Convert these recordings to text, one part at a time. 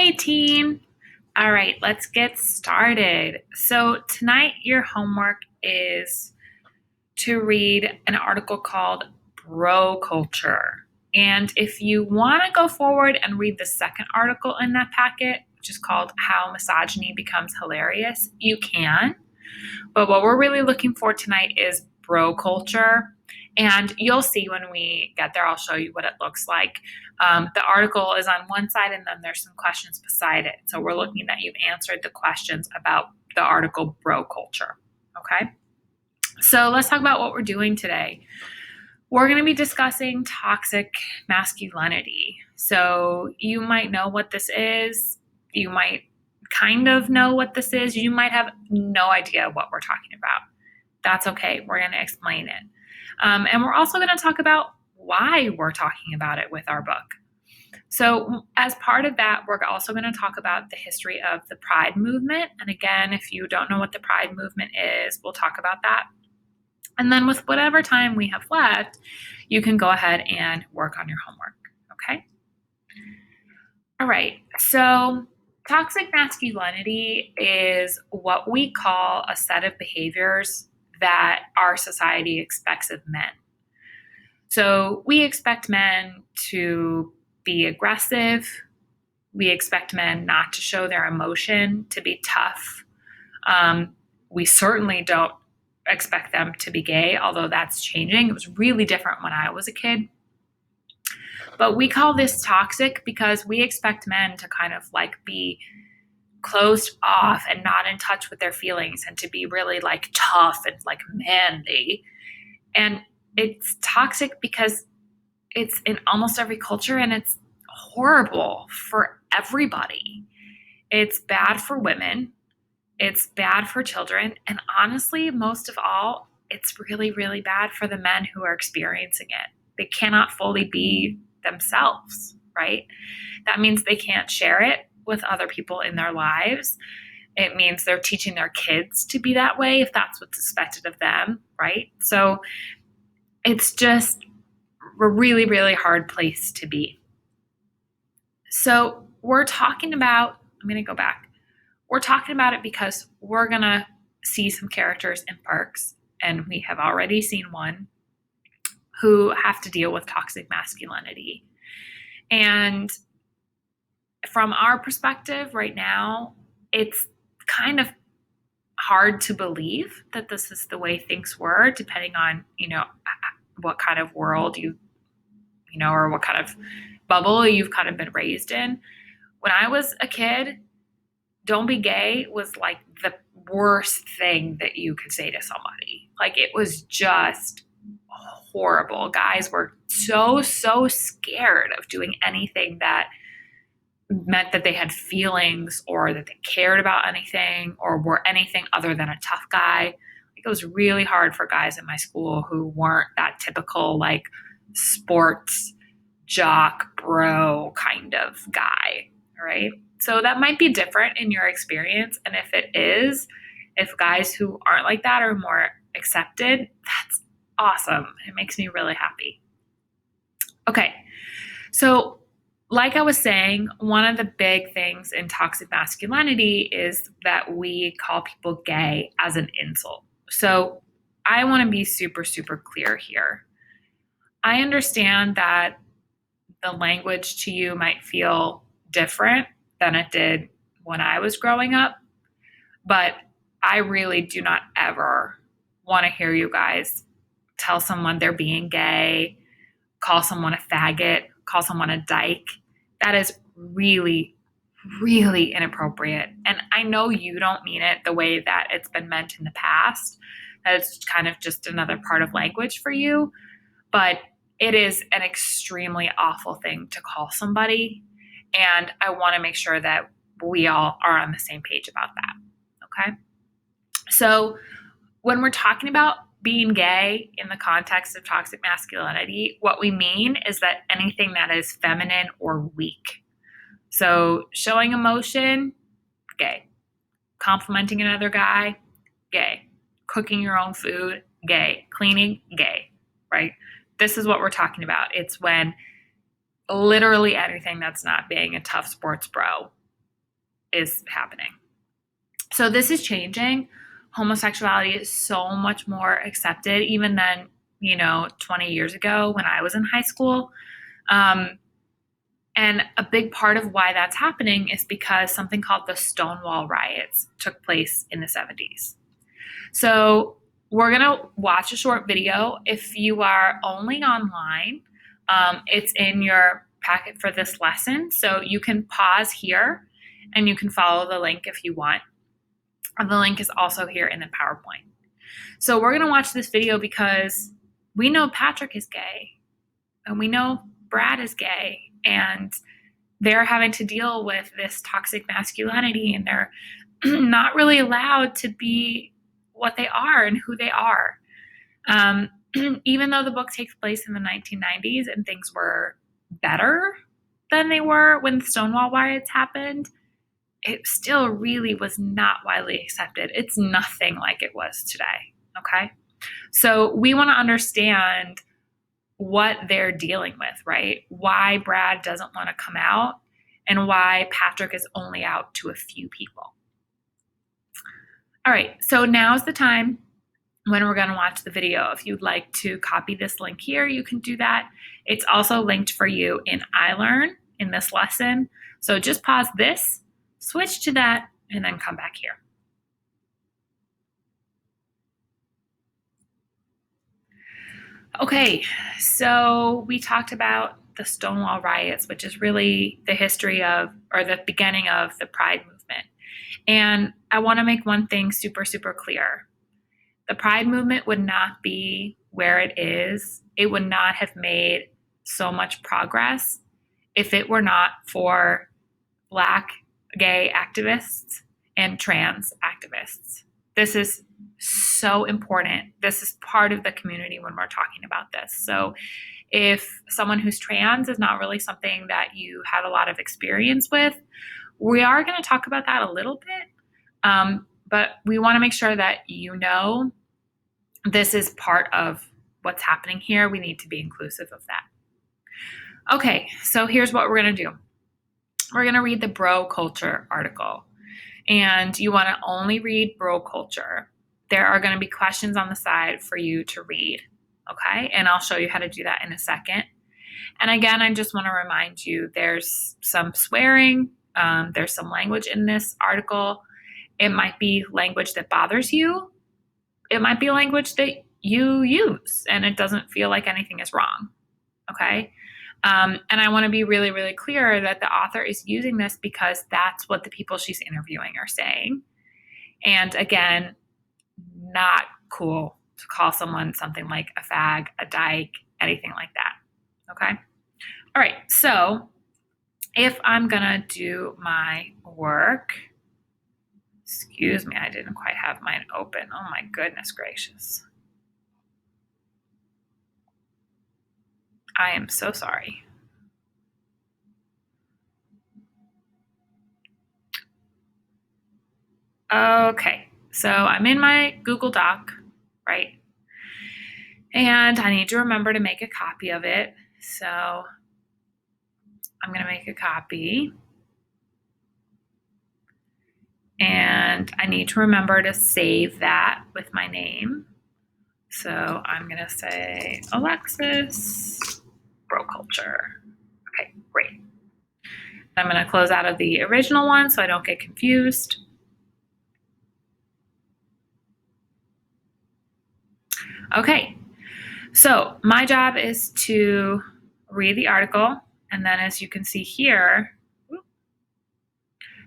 Hey, team. All right, let's get started. So, tonight, your homework is to read an article called Bro Culture. And if you want to go forward and read the second article in that packet, which is called How Misogyny Becomes Hilarious, you can. But what we're really looking for tonight is bro culture. And you'll see when we get there, I'll show you what it looks like. The article is on one side, and then there's some questions beside it. So we're looking that you've answered the questions about the article bro culture. Okay. So let's talk about what we're doing today. We're going to be discussing toxic masculinity. So you might know what this is. You might kind of know what this is. You might have no idea what we're talking about. That's okay. We're going to explain it. And we're also going to talk about why we're talking about it with our book. So, as part of that, we're also going to talk about the history of the Pride movement. And again, if you don't know what the Pride movement is, we'll talk about that. And then, with whatever time we have left, you can go ahead and work on your homework. Okay? All right. So, toxic masculinity is what we call a set of behaviors that our society expects of men. So we expect men to be aggressive. We expect men not to show their emotion, to be tough. We certainly don't expect them to be gay, although that's changing. It was really different when I was a kid. But we call this toxic because we expect men to kind of like be closed off and not in touch with their feelings and to be really like tough and like manly. And it's toxic because it's in almost every culture and it's horrible for everybody. It's bad for women. It's bad for children. And honestly, most of all, it's really, really bad for the men who are experiencing it. They cannot fully be themselves, right? That means they can't share it with other people in their lives. It means they're teaching their kids to be that way if that's what's expected of them, right? So it's just a really, really hard place to be. So we're talking about, I'm going to go back. We're talking about it because we're going to see some characters in Parks, and we have already seen one who have to deal with toxic masculinity. And from our perspective right now, it's kind of hard to believe that this is the way things were, depending on, what kind of world or what kind of bubble you've kind of been raised in. When I was a kid, don't be gay was like the worst thing that you could say to somebody. Like it was just horrible. Guys were so scared of doing anything that meant that they had feelings or that they cared about anything or were anything other than a tough guy. Like it was really hard for guys in my school who weren't that typical like sports jock bro kind of guy, right? So that might be different in your experience. And if it is, if guys who aren't like that are more accepted, that's awesome. It makes me really happy. Okay, so like I was saying, one of the big things in toxic masculinity is that we call people gay as an insult. So I want to be super clear here. I understand that the language to you might feel different than it did when I was growing up, but I really do not ever want to hear you guys tell someone they're being gay, call someone a faggot, call someone a dyke. That is really, really inappropriate. And I know you don't mean it the way that it's been meant in the past. That's kind of just another part of language for you. But it is an extremely awful thing to call somebody. And I want to make sure that we all are on the same page about that. Okay. So when we're talking about being gay in the context of toxic masculinity, what we mean is that anything that is feminine or weak. So showing emotion, gay. Complimenting another guy, gay. Cooking your own food, gay. Cleaning, gay, right? This is what we're talking about. It's when literally anything that's not being a tough sports bro is happening. So this is changing. Homosexuality is so much more accepted even than, 20 years ago when I was in high school. And a big part of why that's happening is because something called the Stonewall riots took place in the 70s. So we're going to watch a short video. If you are only online, it's in your packet for this lesson. So you can pause here and you can follow the link if you want. And the link is also here in the PowerPoint. So we're going to watch this video because we know Patrick is gay and we know Brad is gay, and they're having to deal with this toxic masculinity, and they're not really allowed to be what they are and who they are. Even though the book takes place in the 1990s and things were better than they were when the Stonewall riots happened, it still really was not widely accepted. It's nothing like it was today, okay? So we want to understand what they're dealing with, right? Why Brad doesn't want to come out and why Patrick is only out to a few people. All right, so now's the time when we're going to watch the video. If you'd like to copy this link here, you can do that. It's also linked for you in iLearn in this lesson. So just pause this, switch to that, and then come back here. Okay, so we talked about the Stonewall riots, which is really the history of, or the beginning of, the Pride movement. And I want to make one thing super, super clear. The Pride movement would not be where it is. It would not have made so much progress if it were not for Black gay activists and trans activists. This is so important. This is part of the community when we're talking about this. So if someone who's trans is not really something that you have a lot of experience with, we are going to talk about that a little bit. But we want to make sure that this is part of what's happening here. We need to be inclusive of that. Okay, so here's what we're going to do. We're going to read the Bro Culture article. And you want to only read Bro Culture. There are going to be questions on the side for you to read, okay? And I'll show you how to do that in a second. And again, I just want to remind you, there's some swearing, there's some language in this article. It might be language that bothers you. It might be language that you use and it doesn't feel like anything is wrong, okay? And I want to be really, really clear that the author is using this because that's what the people she's interviewing are saying. And again, not cool to call someone something like a fag, a dyke, anything like that, okay? All right, so if I'm gonna do my work, excuse me, I didn't quite have mine open. Oh my goodness gracious. I am so sorry. Okay, so I'm in my Google Doc, right? And I need to remember to make a copy of it. So I'm going to make a copy. And I need to remember to save that with my name. So I'm going to say Alexis Bro Culture. Okay, great. I'm going to close out of the original one so I don't get confused. Okay, so my job is to read the article, and then as you can see here,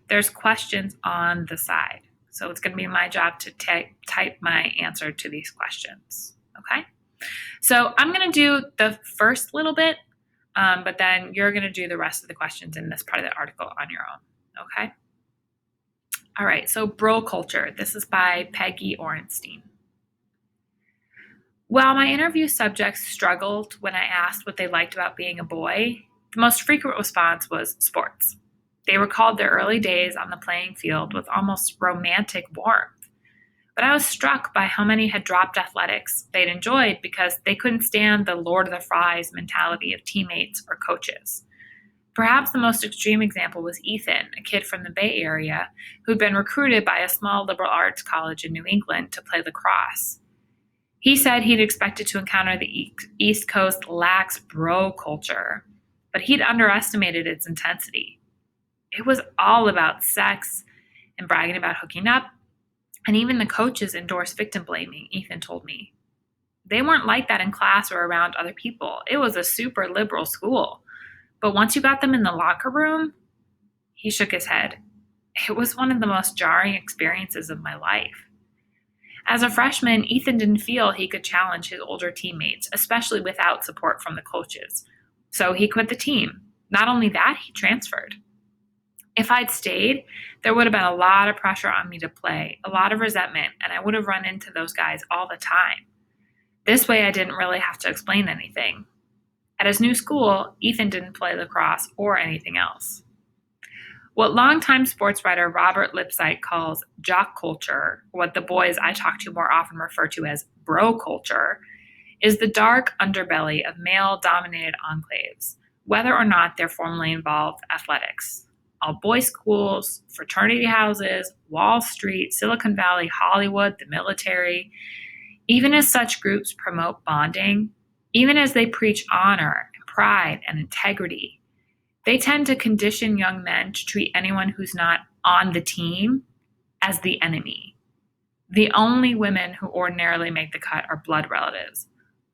there's questions on the side. So it's going to be my job to type my answer to these questions, okay? So I'm going to do the first little bit, but then you're going to do the rest of the questions in this part of the article on your own, okay? All right, so Bro Culture. This is by Peggy Orenstein. While my interview subjects struggled when I asked what they liked about being a boy, the most frequent response was sports. They recalled their early days on the playing field with almost romantic warmth. But I was struck by how many had dropped athletics they'd enjoyed because they couldn't stand the Lord of the Flies mentality of teammates or coaches. Perhaps the most extreme example was Ethan, a kid from the Bay Area who'd been recruited by a small liberal arts college in New England to play lacrosse. He said he'd expected to encounter the East Coast lax bro culture, but he'd underestimated its intensity. It was all about sex and bragging about hooking up, and even the coaches endorsed victim blaming, Ethan told me. They weren't like that in class or around other people. It was a super liberal school. But once you got them in the locker room, he shook his head. It was one of the most jarring experiences of my life. As a freshman, Ethan didn't feel he could challenge his older teammates, especially without support from the coaches. So he quit the team. Not only that, he transferred. If I'd stayed, there would have been a lot of pressure on me to play, a lot of resentment, and I would have run into those guys all the time. This way, I didn't really have to explain anything. At his new school, Ethan didn't play lacrosse or anything else. What longtime sports writer Robert Lipsyte calls jock culture, what the boys I talk to more often refer to as bro culture, is the dark underbelly of male-dominated enclaves, whether or not they're formally involved athletics. All boys schools, fraternity houses, Wall Street, Silicon Valley, Hollywood, the military. Even as such groups promote bonding, even as they preach honor and pride and integrity, they tend to condition young men to treat anyone who's not on the team as the enemy. The only women who ordinarily make the cut are blood relatives,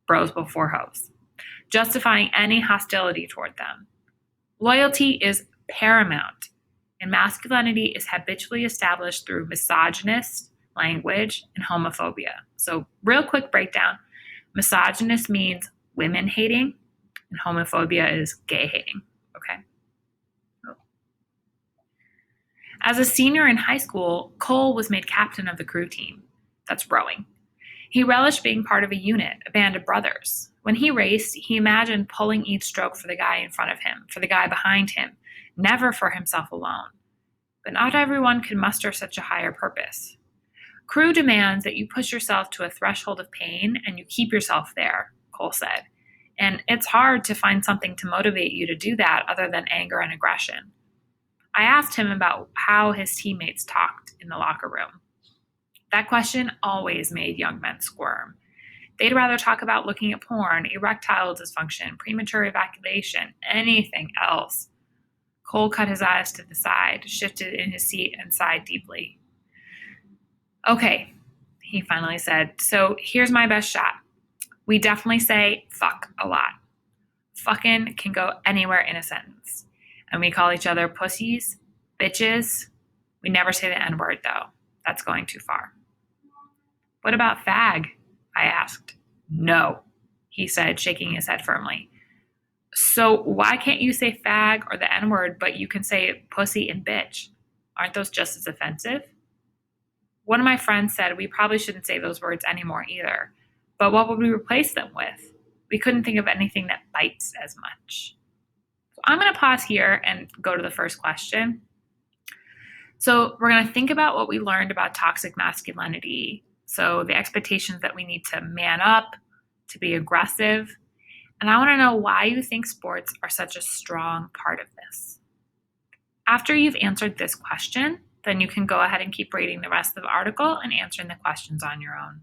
bros before hoes, justifying any hostility toward them. Loyalty is paramount, and masculinity is habitually established through misogynist language and homophobia. So, real quick breakdown. Misogynist means women hating, and homophobia is gay hating. Okay. As a senior in high school, Cole was made captain of the crew team. That's rowing. He relished being part of a unit, a band of brothers. When he raced, he imagined pulling each stroke for the guy in front of him, for the guy behind him, never for himself alone. But not everyone can muster such a higher purpose. Crew demands that you push yourself to a threshold of pain and you keep yourself there, Cole said. And it's hard to find something to motivate you to do that other than anger and aggression. I asked him about how his teammates talked in the locker room. That question always made young men squirm. They'd rather talk about looking at porn, erectile dysfunction, premature ejaculation, anything else. Cole cut his eyes to the side, shifted in his seat, and sighed deeply. Okay, he finally said, so here's my best shot. We definitely say fuck a lot. Fucking can go anywhere in a sentence. And we call each other pussies, bitches. We never say the N-word, though. That's going too far. What about fag? I asked. No, he said, shaking his head firmly. So why can't you say fag or the N-word, but you can say pussy and bitch? Aren't those just as offensive? One of my friends said we probably shouldn't say those words anymore either. But what would we replace them with? We couldn't think of anything that bites as much. So I'm going to pause here and go to the first question. So we're going to think about what we learned about toxic masculinity. So the expectations that we need to man up, to be aggressive. And I want to know why you think sports are such a strong part of this. After you've answered this question, then you can go ahead and keep reading the rest of the article and answering the questions on your own.